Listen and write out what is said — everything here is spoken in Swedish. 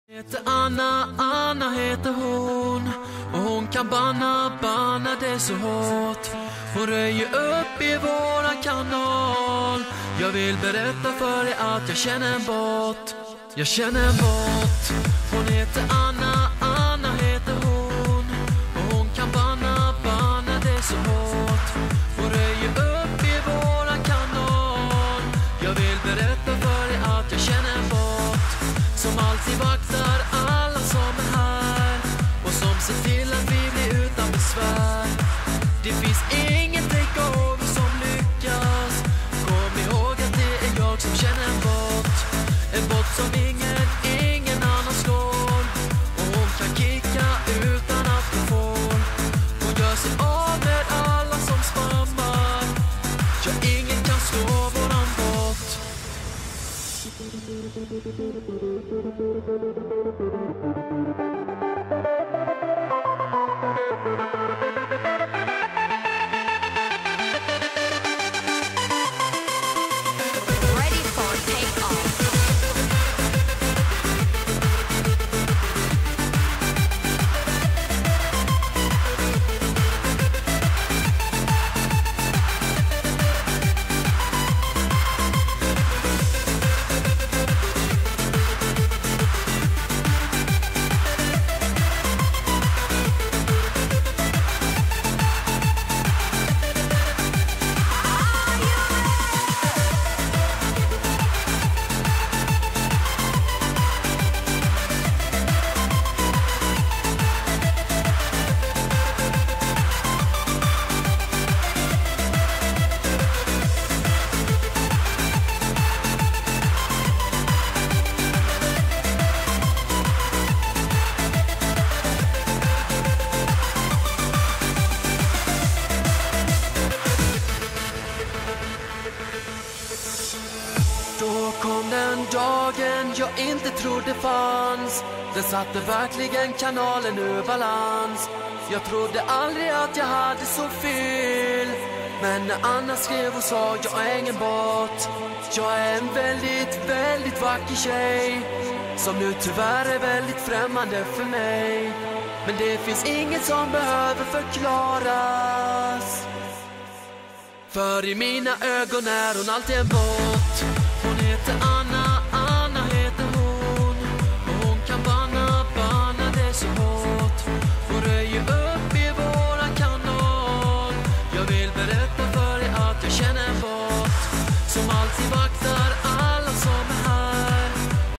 Heter Anna, Anna heter hon. Och hon kan banna det så hårt. Hon röjer upp i våran kanal. Jag vill berätta för dig att jag känner en bot. Jag känner en bot. Hon heter Anna, Anna heter hon. Och hon kan banna det så hårt. Hon röjer upp i våran kanal. Jag vill berätta för dig att jag känner en bot. Som alltid vaktar alla som är här. Och som ser till att vi blir utan besvär. Det finns ingen takeover som lyckas. Kom ihåg att det är jag som känner en bot. En bot som ingen annan slår. Och hon kan kicka utan att hon får. Hon gör sig av med alla som spammar. Ja, ingen kan slå våran bot. Då kom den dagen jag inte trodde fanns. Den satte verkligen kanalen ur balans. Jag trodde aldrig att jag hade så fel. Men när Anna skrev och sa jag är ingen bot. Jag är en väldigt vacker tjej. Som nu tyvärr är väldigt främmande för mig. Men det finns inget som behöver förklaras. För i mina ögon är hon alltid en bot. Hon heter Anna.